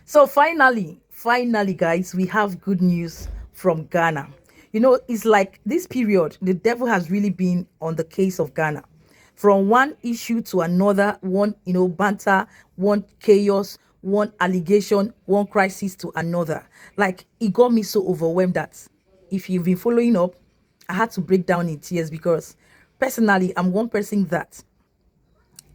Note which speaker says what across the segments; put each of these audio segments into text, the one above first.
Speaker 1: So finally, guys, we have good news from Ghana. You know, it's like this period, the devil has really been on the case of Ghana. From one issue to another, one, banter, one chaos, one allegation, one crisis to another. Like, it got me so overwhelmed that if you've been following up, I had to break down in tears because personally, I'm one person that,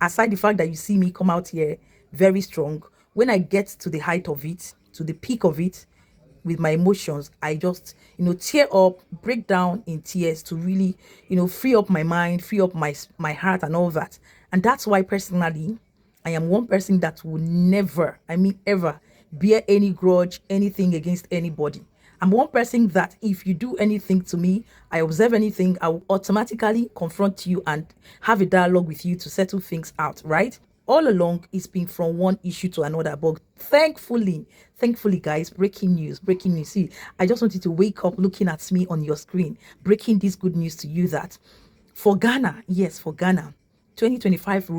Speaker 1: aside the fact that you see me come out here very strong, when I get to the height of it, to the peak of it, with my emotions, I just, tear up, break down in tears to really, free up my mind, free up my heart and all that. And that's why personally, I am one person that will never, I mean ever, bear any grudge, anything against anybody. I'm one person that if you do anything to me, I observe anything, I will automatically confront you and have a dialogue with you to settle things out, right? All along, it's been from one issue to another, but thankfully, guys, breaking news. See, I just want you to wake up looking at me on your screen, breaking this good news to you that for Ghana, yes, for Ghana, 2025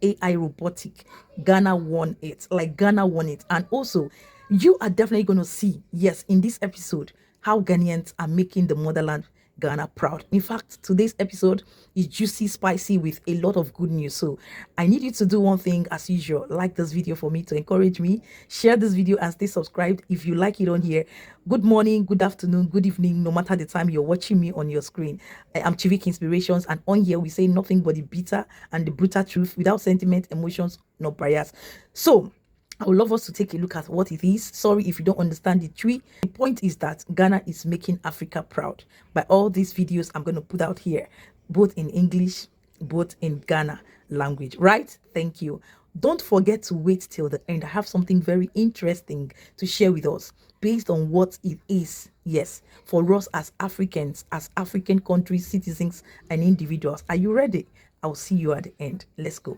Speaker 1: AI robotic, Ghana won it. Like, Ghana won it. And also, you are definitely going to see, yes, in this episode, how Ghanaians are making the motherland Ghana proud. In fact, today's episode is juicy, spicy with a lot of good news. So I need you to do one thing as usual. Like this video for me to encourage me. Share this video and stay subscribed if you like it on here. Good morning, good afternoon, good evening, no matter the time you're watching me on your screen. I am Chivik Inspirations, and on here we say nothing but the bitter and the brutal truth without sentiment, emotions, nor bias. So I would love us to take a look at what it is. Sorry if you don't understand the tree. The point is that Ghana is making Africa proud by all these videos I'm going to put out here, both in English, both in Ghana language, right? Thank you. Don't forget to wait till the end. I have something very interesting to share with us based on what it is, yes, for us as Africans, as African countries, citizens, and individuals. Are you ready? I'll see you at the end. Let's go.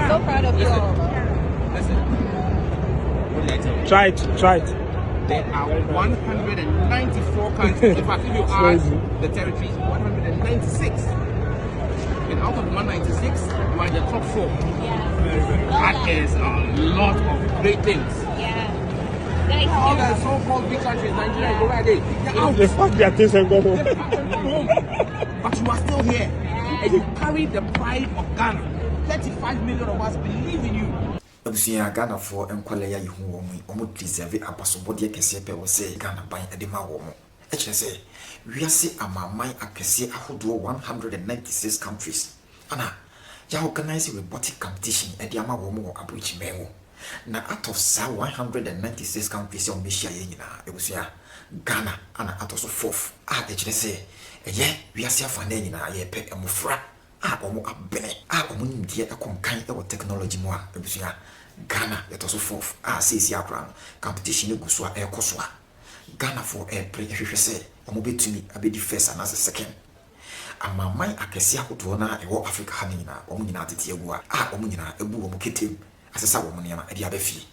Speaker 2: So proud of you all.
Speaker 3: Listen. What did I tell you?
Speaker 4: Try it.
Speaker 3: There are 194 countries. In fact, if you add the territories, 196. And out of 196, you are in the top 4.
Speaker 2: Yeah.
Speaker 3: That is a lot of great things.
Speaker 2: Yeah.
Speaker 3: All the so-called big countries, Nigeria, go right there. They're out.
Speaker 4: They fuck their things and go home.
Speaker 3: They're out and go home. But you are still here. And you carry the pride of Ghana. 35 million of us believe in you.
Speaker 5: Abusia Ghana for enkwale ya yihu wo mu omo deserve abasobode kese pe wo say Ghana ban edema wo mu e kire say wiase amaman akese ahodo 196 countries ana ya organize robotic competition edema wo mu abuchi menwo na out of 196 countries o mehia ye nyina abusia Ghana ana out of 4th e kire say eye wiase afane nyina ye pe emofra omo abene omo ndie akonkan e wo technology mo a abusia Ghana it also 4th sisi akran competition e guso a ekoso a Ghana for play hwehwe se omo betumi abedi first and as second amaman akese ahodo na e wo Africa ha nyina omo nyina atete agu a omo nyina ebu omo ketem asesa wo nyama e dia bafi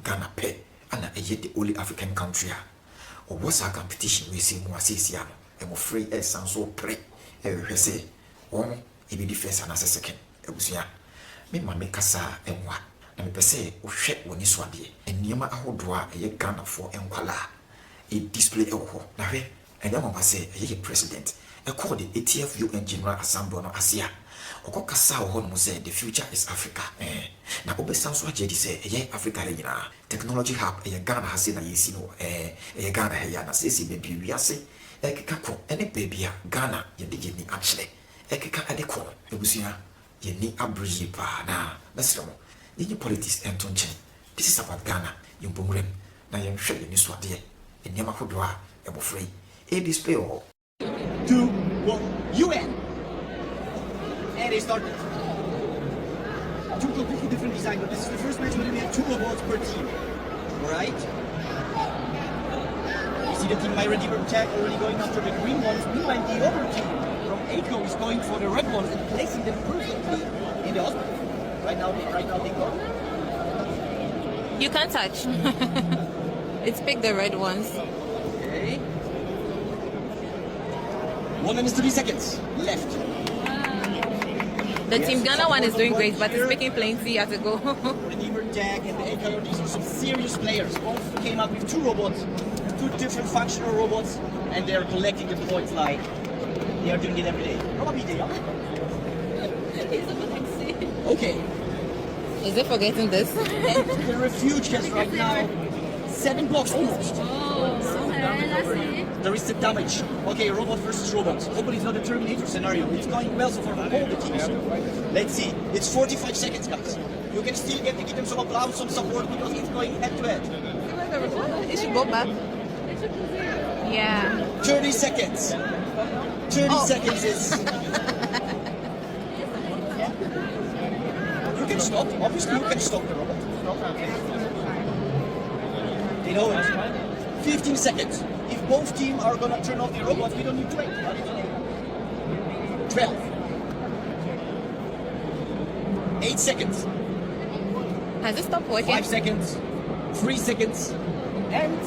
Speaker 5: Ghana pe ana eye the only African country a was a competition we see mo asisi a mo free sanso pre hwehwe se omo ebedi first and as second ebusia me ma me kasa enwa na me pese wo hwe woni so ade eniema ahodo a eye Ghana for enkwala e display e ho na hwe enya mama se eye president e call the 80th UN General Assembly no asia okọ kasa ho no say the future is Africa na obesan so agye di say eye Africa le nyina technology hub eye Ghana ha se na yesi no eye Ghana ha ya na se se be bi wiase keka ko ene baby a Ghana ye de ni achile ekeka ade ko ebusia ye ni abriye pa na mesremo ye politics entonche this is about Ghana yumbomrem na ye hwe ye ni so ade eniema hodo a ebofrei e display o
Speaker 6: 2 1 UN and they started 2 completely different designs, but this is the first match where we have 2 robots per team. All right, you see the team My Redeemer Tech already going after the green ones. Meanwhile, the other team from ACO is going for the red ones and placing them perfectly in the hospital. Right now they go.
Speaker 2: You can't touch. It's pick the red ones.
Speaker 6: Okay. 1 minute 30 seconds left.
Speaker 2: The Team Ghana one is doing great, but it's making plenty as it go.
Speaker 6: Redeemer Jack and the AKR, these are some serious players. Both came out with 2 robots, 2 different functional robots, and they're collecting the points like they are doing it every day. Okay.
Speaker 2: Is it forgetting this?
Speaker 6: And the refuge has right now 7 blocks almost. There is the damage. Okay, robot versus robot. Hopefully it's not a Terminator scenario. It's going well so far for all the teams. Let's see. It's 45 seconds, guys. You can still give them some applause, some support because it's going head to head.
Speaker 2: It should go back. Yeah.
Speaker 6: 30 seconds. 30 seconds is... You can stop. Obviously you can stop the robot. They know it. 15 seconds. If both teams are gonna turn off the robots, we don't need to wait. 12. 8 seconds.
Speaker 2: Has it stopped working?
Speaker 6: 5 seconds. 3 seconds. And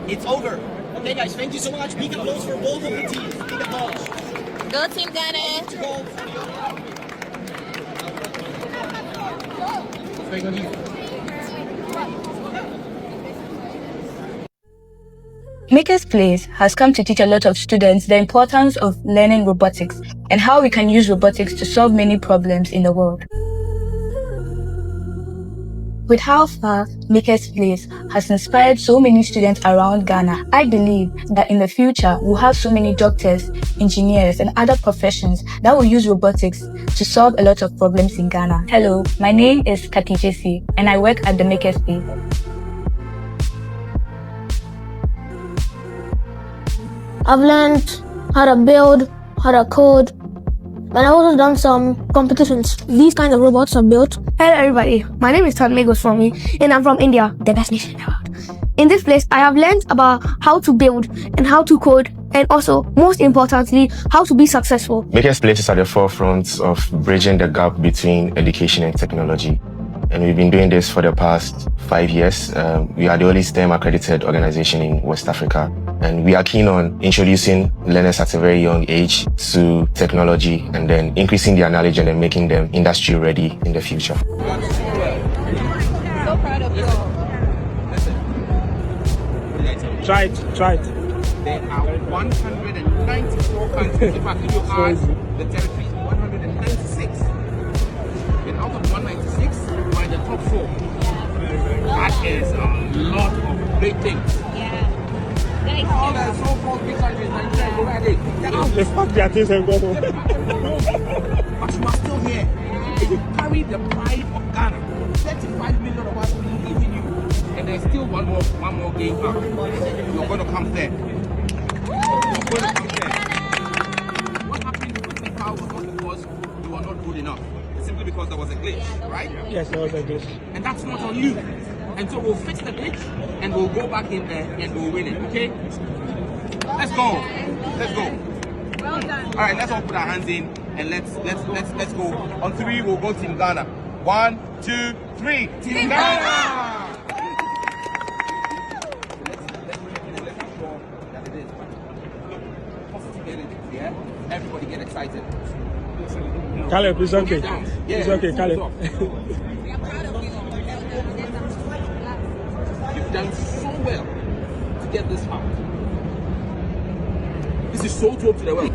Speaker 6: it's over. Okay guys, thank you so much. Big applause for both of the teams. Big applause.
Speaker 2: Go Team Ghana!
Speaker 6: To go for the
Speaker 7: Maker's Place has come to teach a lot of students the importance of learning robotics and how we can use robotics to solve many problems in the world. With how far Maker's Place has inspired so many students around Ghana, I believe that in the future we'll have so many doctors, engineers, and other professions that will use robotics to solve a lot of problems in Ghana. Hello, my name is Kati Jesse, and I work at the Maker's Place.
Speaker 8: I've learned how to build, how to code, and I've also done some competitions. These kinds of robots are built. Hello everybody, my name is Tanmegos from me, and I'm from India, the best nation in the world. In this place, I have learned about how to build and how to code, and also, most importantly, how to be successful.
Speaker 9: Maker's Place is at the forefront of bridging the gap between education and technology. And we've been doing this for the past 5 years. We are the only STEM accredited organization in West Africa. And we are keen on introducing learners at a very young age to technology and then increasing their knowledge and then making them industry ready in the future.
Speaker 2: So proud of you all.
Speaker 4: Try it.
Speaker 3: There are 194 countries. In fact, if you add the territories, 196. And out of 196, we're in the top 4. That is a lot of great things.
Speaker 2: Yeah.
Speaker 3: All the so-called big countries, Nigeria, go ahead. Get out.
Speaker 4: They pack their things and go home.
Speaker 3: But you are still here. And you carry the pride of Ghana. 35 million of us believe in you. And there's still one more game up. You're going to come there. What happened with the car was not because you were not good enough. It's simply because there was a glitch, right?
Speaker 4: Yes, there was a glitch.
Speaker 3: And that's not on you. And so we'll fix the glitch and we'll go back in there and we'll win it, okay? Let's go. Let's go.
Speaker 2: Well done.
Speaker 3: All right, let's all put our hands in and let's go. On 3, we'll go Team Ghana. 1, 2, 3. Team Ghana! Yeah? Everybody get excited.
Speaker 4: Caleb, it's okay. It's okay, Caleb.
Speaker 3: You've done so well to get this far. This is so dope to the world.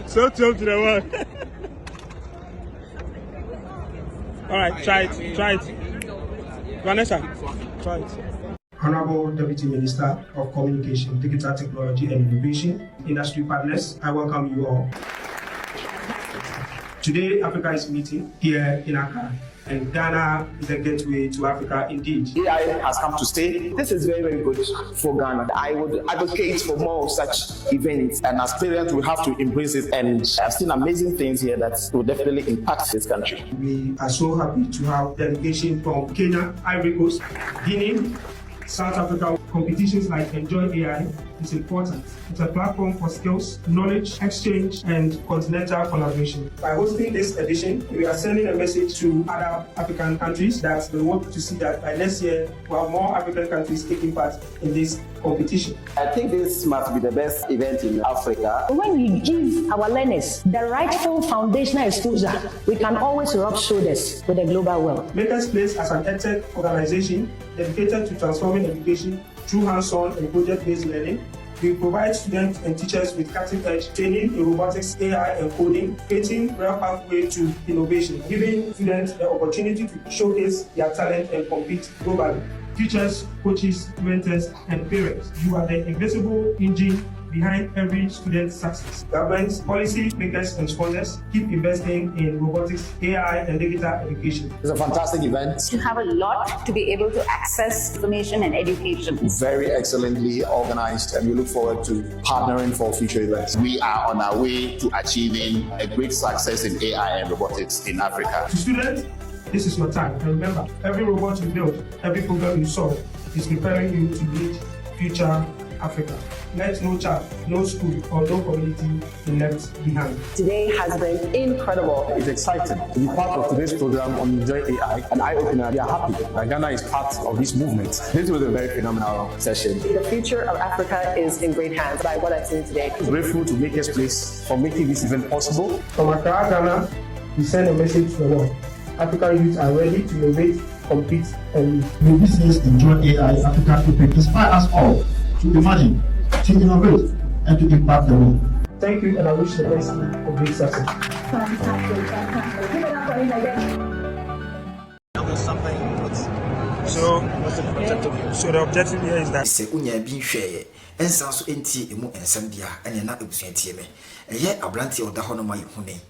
Speaker 4: So dope to the world. All right, try it. Vanessa, try it.
Speaker 10: Honorable Deputy Minister of Communication, Digital Technology and Innovation, Industry Partners, I welcome you all. Today, Africa is meeting here in Accra, and Ghana is a gateway to Africa indeed.
Speaker 11: AI has come to stay. This is very, very good for Ghana. I would advocate for more of such events, and as parents, we have to embrace it. And I've seen amazing things here that will definitely impact this country.
Speaker 10: We are so happy to have delegation from Kenya, Ivory Coast, Guinea, South Africa, competitions like Enjoy AI, is important. It's a platform for skills, knowledge, exchange, and continental collaboration. By hosting this edition, we are sending a message to other African countries that we want to see that by next year, we have more African countries taking part in this competition.
Speaker 11: I think this must be the best event in Africa.
Speaker 12: When we give our learners the rightful foundational exposure, we can always rub shoulders with the global world.
Speaker 10: Makers Place as an EdTech organization dedicated to transforming education through hands-on and project-based learning. We provide students and teachers with cutting-edge training in robotics, AI, and coding, creating real pathway to innovation, giving students the opportunity to showcase their talent and compete globally. Teachers, coaches, mentors, and parents, you are the invisible engine behind every student's success. Governments, policy makers, and sponsors keep investing in robotics, AI, and digital education.
Speaker 11: It's a fantastic event.
Speaker 12: You have a lot to be able to access information and education.
Speaker 11: Very excellently organized, and we look forward to partnering for future events. We are on our way to achieving a great success in AI and robotics in Africa.
Speaker 10: To students, this is your time. And remember, every robot you build, every program you solve is preparing you to lead future Africa. Let no child, no school, or no community be left behind.
Speaker 12: Today has been incredible.
Speaker 13: It's exciting to be part of today's program on Enjoy AI, an eye-opener. We are happy that Ghana is part of this movement. This was a very phenomenal session.
Speaker 12: The future of Africa is in great hands by what I've seen today.
Speaker 13: I'm grateful to Makers Place for making this event possible.
Speaker 10: From Accra, Ghana, we send a message to the world. African youths are ready to innovate, compete, and lead.
Speaker 14: May this year's Enjoy AI Africa Open inspire us all to imagine, to innovate, and to impact the world.
Speaker 10: Thank you, and I wish the best team a great success.
Speaker 4: So the objective here is that
Speaker 5: say unya bi hweye ensan so enti emu ensam dia ene na ebusua tie me eye abrantie oda ho no mai hune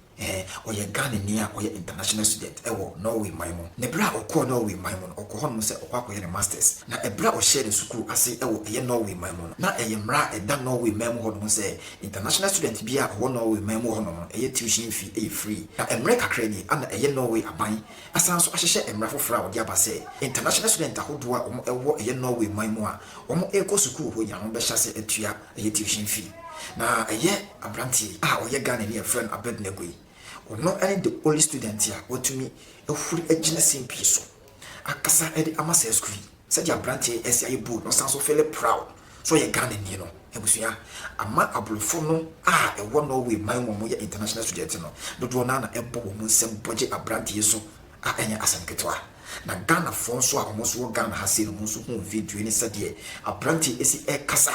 Speaker 5: oye Ghananian oye international student ewo Norway maimo ne bra okọ Norway maimo okọ ho no se okọ ye masters na ebra o share the school ase ewo eye Norway maimo na eye mra eda Norway maimo ho no se international student bia ho Norway maimo ho no eye tuition fee eye free na emre kakra ni ana eye Norway aban asan so ahyehye emra fofora wo dia ba se international student ahodo a omo ewo eye Norway maimo a omo eko school ho nya ho be hyase atua eye tuition fee na eye abrantie a oye Ghananian friend Abednego no any the only student here what to me a full agina same piece akasa edi amasa school said your branch SI board no sound so feel proud so you Ghananian no ebusua ama abrofo no e wo Norway man wo ye international student no do na ebo wo nsem budget abrantie so enya asanketwa na Ghana fon so a omoso Ghana hase no so hu video ni sade abrantie esi kasa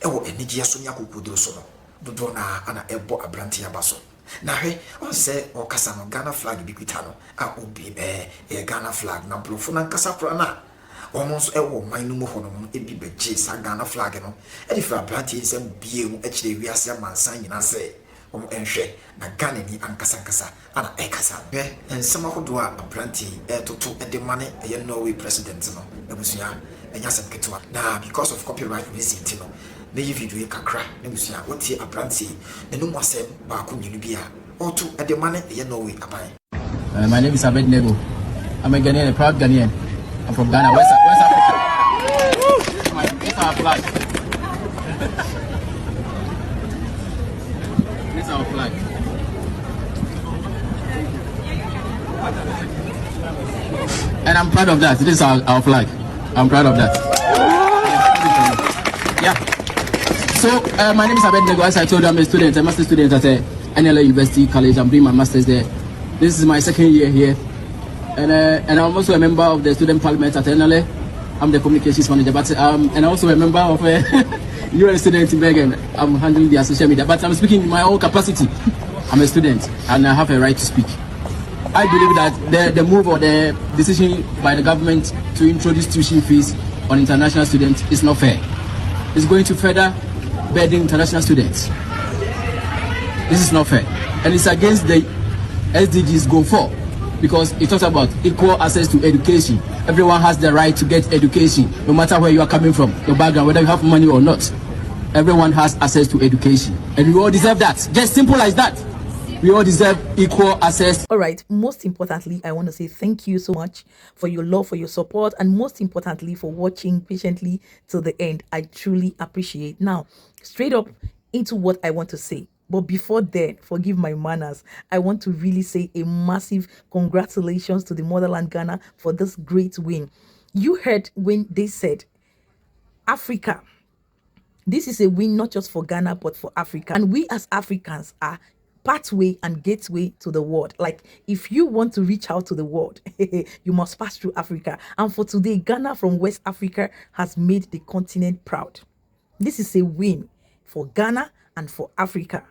Speaker 5: wo enigi so nya kokodro so no do na ana ebo abrantie abaso na he on say o kasa no Ghana flag bi kwita no obi be Ghana flag na blofo na kasa kra na almost ewo man no mo ho no ebi be je sa Ghana flag no e fra brati nsem bie mu akire wiase amansan nyina se enhwe na Ghana ni ankasa ana kasa be ensem ahodo a brati toto de mane ye Norway president no ebusua enya sem ketwa na because of copyright reason no na yi video kakra na musua wotie abrantie enu mwasem ba ko nyinu bia oto de mane ye Norway aban.
Speaker 15: My name is Abednego. I'm a Ghanaian, a proud Ghanaian. I'm from Ghana, West Africa. This is our flag. This is our flag. And I'm proud of that. This is our flag. I'm proud of that. Yeah. So, my name is Abednego. As I told you, I'm a student, a master student at NLA University College. I'm doing my master's there. This is my second year here. And I'm also a member of the student parliament at NLA. I'm the communications manager, but and I'm also a member of UN student in Bergen. I'm handling the social media, but I'm speaking in my own capacity. I'm a student, and I have a right to speak. I believe that the move or the decision by the government to introduce tuition fees on international students is not fair. It's going to further burden international students. This is not fair, and it's against the SDGs Goal 4, because it talks about equal access to education. Everyone has the right to get education, no matter where you are coming from, your background, whether you have money or not. Everyone has access to education, and we all deserve that. Just simple as that. We all deserve equal access.
Speaker 1: All right, most importantly, I want to say thank you so much for your love, for your support, and most importantly, for watching patiently till the end. I truly appreciate. Now, straight up into what I want to say. But before then, forgive my manners, I want to really say a massive congratulations to the motherland Ghana for this great win. You heard when they said, Africa, this is a win not just for Ghana, but for Africa. And we as Africans are pathway and gateway to the world. Like, if you want to reach out to the world, you must pass through Africa. And for today, Ghana from West Africa has made the continent proud. This is a win for Ghana and for Africa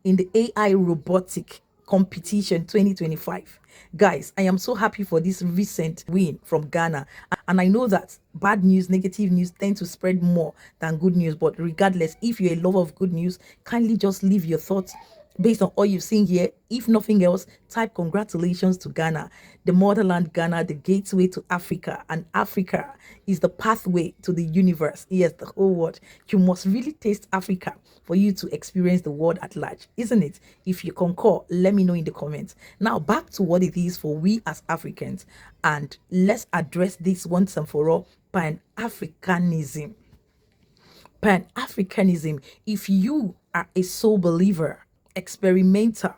Speaker 1: in the AI robotic competition 2025. Guys, I am so happy for this recent win from Ghana. And I know that bad news, negative news tend to spread more than good news. But regardless, if you're a lover of good news, kindly just leave your thoughts based on all you've seen here. If nothing else, type congratulations to Ghana, the motherland Ghana, the gateway to Africa, and Africa is the pathway to the universe. Yes, the whole world. You must really taste Africa for you to experience the world at large, isn't it? If you concur, let me know in the comments. Now, back to what it is for we as Africans, and let's address this once and for all: Pan-Africanism. Pan-Africanism. If you are a soul believer, experimenter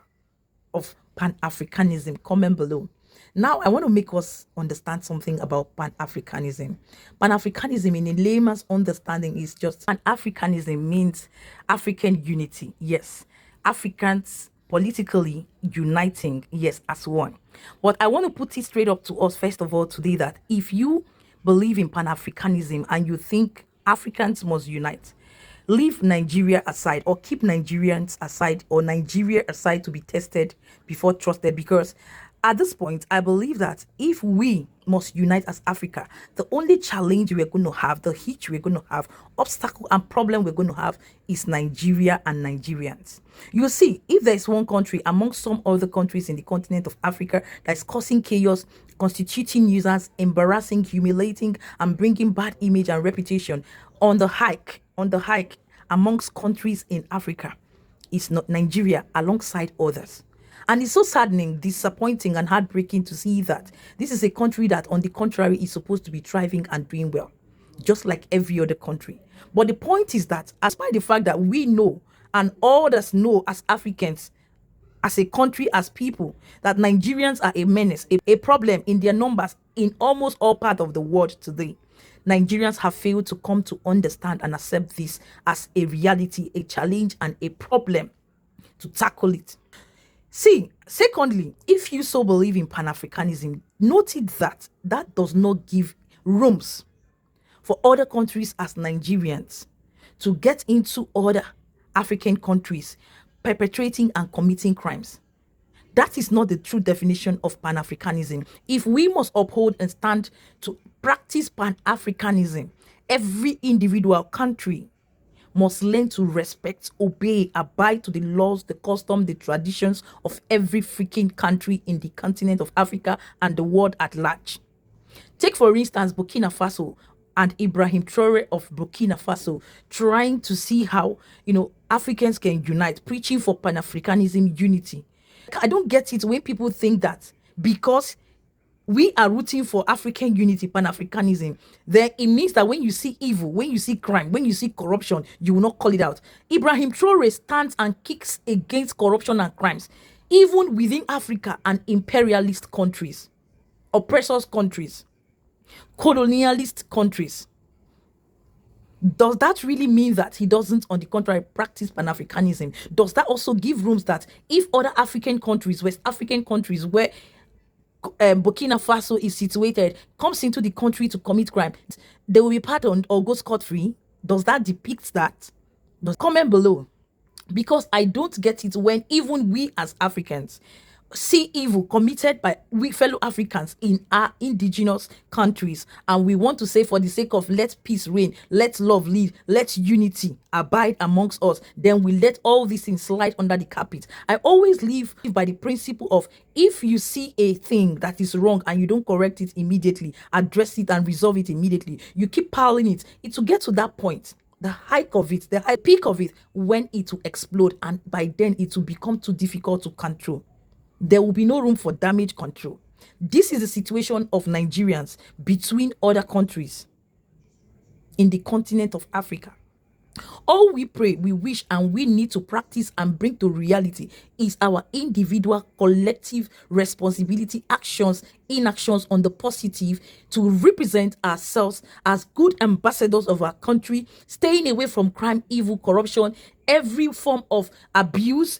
Speaker 1: of Pan-Africanism, comment below. Now, I want to make us understand something about Pan-Africanism. Pan-Africanism, in a layman's understanding, is just Pan-Africanism means African unity. Yes, Africans politically uniting, yes, as one. But I want to put it straight up to us, first of all, today, that if you believe in Pan-Africanism and you think Africans must unite, leave Nigeria aside, or keep Nigerians aside, or Nigeria aside to be tested before trusted. Because at this point, I believe that if we must unite as Africa, the only challenge we're going to have, the hitch we're going to have, obstacle and problem we're going to have is Nigeria and Nigerians. You see, if there is one country among some other countries in the continent of Africa that is causing chaos, constituting users, embarrassing, humiliating, and bringing bad image and reputation on the hike amongst countries in Africa, is not Nigeria alongside others. And it's so saddening, disappointing, and heartbreaking to see that this is a country that, on the contrary, is supposed to be thriving and doing well, just like every other country. But the point is that, despite the fact that we know, and others know as Africans, as a country, as people, that Nigerians are a menace, a problem in their numbers in almost all parts of the world today, Nigerians have failed to come to understand and accept this as a reality, a challenge, and a problem to tackle it. See, secondly, if you so believe in Pan-Africanism, note it that that does not give rooms for other countries as Nigerians to get into other African countries perpetrating and committing crimes. That is not the true definition of Pan-Africanism. If we must uphold and stand to practice Pan-Africanism, every individual country must learn to respect, obey, abide to the laws, the custom, the traditions of every freaking country in the continent of Africa and the world at large. Take, for instance, Burkina Faso and Ibrahim Traore of Burkina Faso trying to see how, Africans can unite, preaching for Pan-Africanism unity. I don't get it when people think that because we are rooting for African unity, Pan-Africanism, then it means that when you see evil, when you see crime, when you see corruption, you will not call it out. Ibrahim Traore stands and kicks against corruption and crimes, even within Africa and imperialist countries, oppressors countries, colonialist countries. Does that really mean that he doesn't, on the contrary, practice Pan-Africanism? Does that also give rooms that if other African countries, West African countries, where Burkina Faso is situated, comes into the country to commit crime, they will be pardoned or go scot-free? Does that depict that? Comment below, because I don't get it when even we as Africans see evil committed by we fellow Africans in our indigenous countries, and we want to say, for the sake of let peace reign, let love lead, let unity abide amongst us, then we let all these things slide under the carpet. I always live by the principle of, if you see a thing that is wrong and you don't correct it immediately, address it and resolve it immediately, you keep piling it, it will get to that point the height of it, the high peak of it, when it will explode, and by then it will become too difficult to control. There will be no room for damage control. This is the situation of Nigerians between other countries in the continent of Africa. All we pray, we wish, and we need to practice and bring to reality is our individual, collective responsibility, actions, inactions on the positive to represent ourselves as good ambassadors of our country, staying away from crime, evil, corruption, every form of abuse,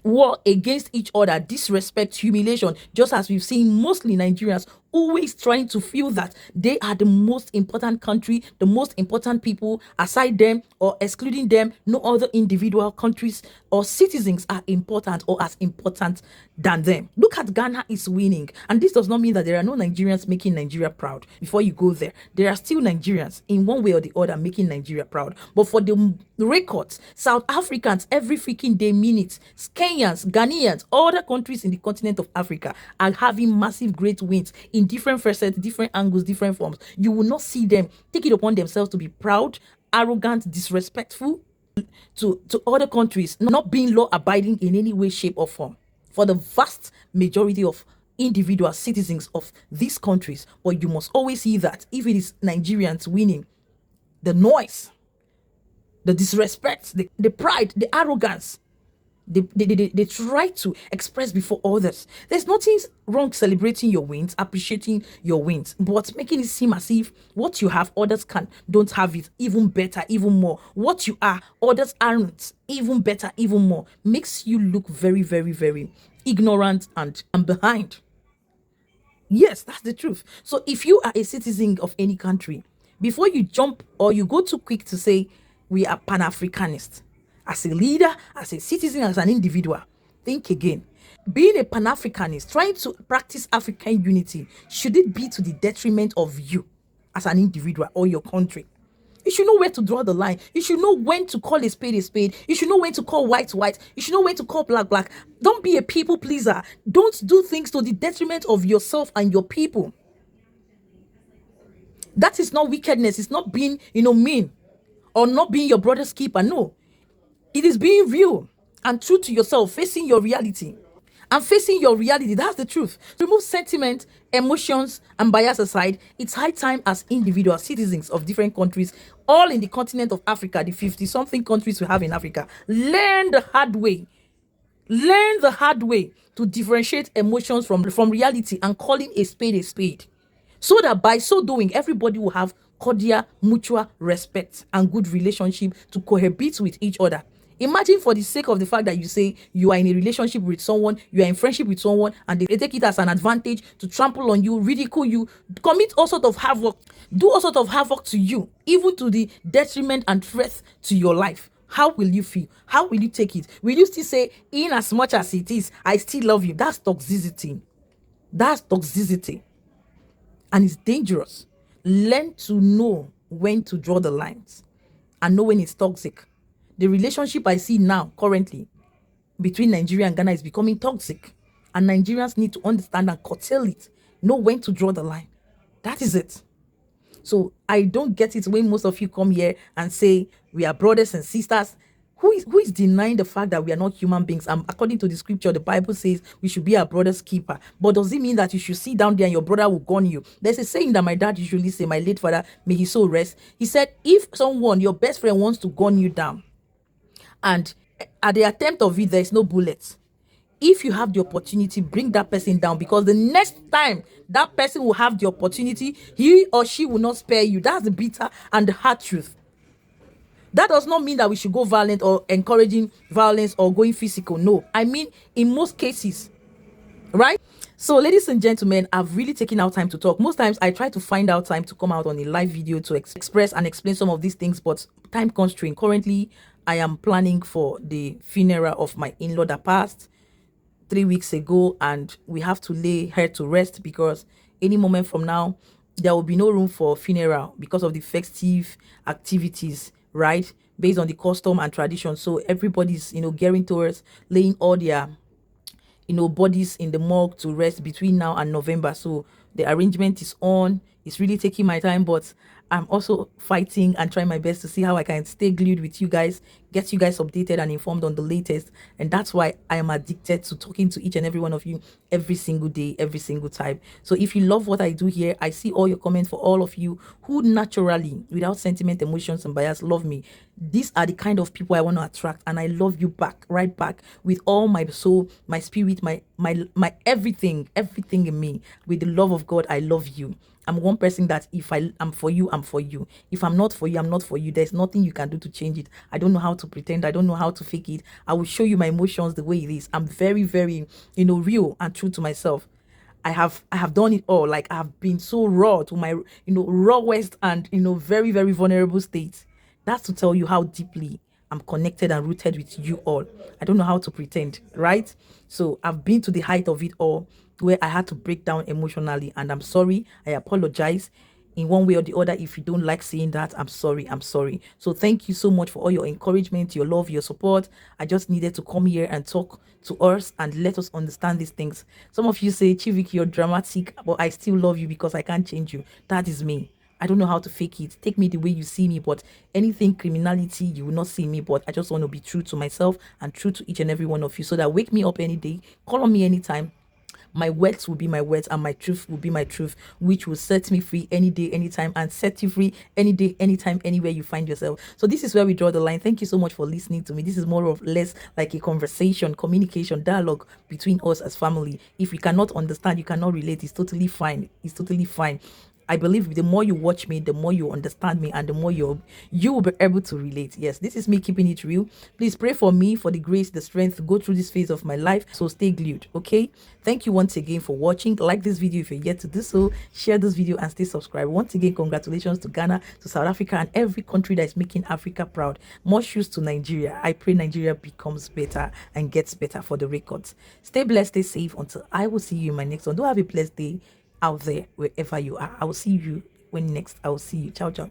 Speaker 1: war against each other, disrespect, humiliation, just as we've seen mostly Nigerians always trying to feel that they are the most important country, the most important people. Aside them or excluding them, no other individual countries or citizens are important or as important than them. Look at Ghana is winning, and this does not mean that there are no Nigerians making Nigeria proud. Before you go there are still Nigerians in one way or the other making Nigeria proud. But for the records, South Africans every freaking day, minutes, Kenyans, Ghanaians, other countries in the continent of Africa are having massive great wins in different facets, different angles, different forms. You will not see them take it upon themselves to be proud, arrogant, disrespectful to other countries, not being law-abiding in any way, shape, or form. For the vast majority of individual citizens of these countries, but you must always see that if it is Nigerians winning, the noise, the disrespect, the pride, the arrogance, they try to express before others. There's nothing wrong celebrating your wins, appreciating your wins, but making it seem as if what you have, others don't have it, even better, even more. What you are, others aren't, even better, even more, makes you look very, very, very ignorant and behind. Yes, that's the truth. So if you are a citizen of any country, before you jump or you go too quick to say we are Pan-Africanists, as a leader, as a citizen, as an individual, think again. Being a Pan-Africanist, trying to practice African unity, should it be to the detriment of you as an individual or your country? You should know where to draw the line. You should know when to call a spade a spade. You should know when to call white white. You should know when to call black black. Don't be a people pleaser. Don't do things to the detriment of yourself and your people. That is not wickedness. It's not being, mean or not being your brother's keeper. No. It is being real and true to yourself, facing your reality. And facing your reality, that's the truth. Remove sentiment, emotions, and bias aside. It's high time as individual citizens of different countries, all in the continent of Africa, the 50-something countries we have in Africa, learn the hard way. Learn the hard way to differentiate emotions from reality and calling a spade, so that by so doing, everybody will have cordial, mutual respect and good relationship to cohabit with each other. Imagine, for the sake of the fact that you say you are in a relationship with someone, you are in friendship with someone, and they take it as an advantage to trample on you, ridicule you, commit all sort of havoc, do all sort of havoc to you, even to the detriment and threat to your life. How will you feel? How will you take it? Will you still say, in as much as it is, I still love you? That's toxicity. That's toxicity. And it's dangerous. Learn to know when to draw the lines and know when it's toxic. The relationship I see now, currently, between Nigeria and Ghana is becoming toxic. And Nigerians need to understand and curtail it. Know when to draw the line. That is it. So I don't get it when most of you come here and say we are brothers and sisters. Who is denying the fact that we are not human beings? According to the scripture, the Bible says we should be our brother's keeper. But does it mean that you should sit down there and your brother will gun you? There's a saying that my dad usually say, my late father, may his soul rest. He said, if someone, your best friend, wants to gun you down, and at the attempt of it, there is no bullet, if you have the opportunity, bring that person down, because the next time that person will have the opportunity, he or she will not spare you. That's the bitter and the hard truth. That does not mean that we should go violent or encouraging violence or going physical. No, I mean in most cases, right? So, ladies and gentlemen, I've really taken out time to talk. Most times I try to find out time to come out on a live video to express and explain some of these things, but time constraint. Currently, I am planning for the funeral of my in-law that passed 3 weeks ago, and we have to lay her to rest because any moment from now, there will be no room for funeral because of the festive activities, right? Based on the custom and tradition. So everybody's, gearing towards laying all their, bodies in the morgue to rest between now and November. So the arrangement is on. It's really taking my time, but I'm also fighting and trying my best to see how I can stay glued with you guys, get you guys updated and informed on the latest. And that's why I am addicted to talking to each and every one of you every single day, every single time. So if you love what I do here, I see all your comments for all of you who naturally, without sentiment, emotions, and bias, love me. These are the kind of people I want to attract, and I love you back, right back, with all my soul, my spirit, my everything in me. With the love of God, I love you. I'm one person that if I am for you, I'm for you. If I'm not for you, I'm not for you. There's nothing you can do to change it. I don't know how to pretend. I don't know how to fake it. I will show you my emotions the way it is. I'm very, very, real and true to myself. I have done it all. Like, I have been so raw to my, rawest and, very, very vulnerable state. That's to tell you how deeply I'm connected and rooted with you all. I don't know how to pretend, right? So I've been to the height of it all, where I had to break down emotionally, and I'm sorry. I apologize in one way or the other. If you don't like seeing that, I'm sorry. So thank you so much for all your encouragement, your love, your support. I just needed to come here and talk to us and let us understand these things. Some of you say, Chivik, you're dramatic, but I still love you because I can't change you. That is me. I don't know how to fake it. Take me the way you see me, but anything criminality, you will not see me. But I just want to be true to myself and true to each and every one of you, so that wake me up any day, call on me anytime. My words will be my words, and my truth will be my truth, which will set me free any day, anytime, and set you free any day, anytime, anywhere you find yourself. So this is where we draw the line. Thank you so much for listening to me. This is more or less like a conversation, communication, dialogue between us as family. If you cannot understand, you cannot relate, it's totally fine. It's totally fine. I believe the more you watch me, the more you understand me, and the more you will be able to relate. Yes, this is me keeping it real. Please pray for me for the grace, the strength to go through this phase of my life. So stay glued, okay? Thank you once again for watching. Like this video if you're yet to do so. Share this video and stay subscribed. Once again, congratulations to Ghana, to South Africa, and every country that is making Africa proud. More shoes to Nigeria. I pray Nigeria becomes better and gets better for the records. Stay blessed, stay safe until I will see you in my next one. Do have a blessed day out there wherever you are. I will see you when next I will see you. Ciao, ciao.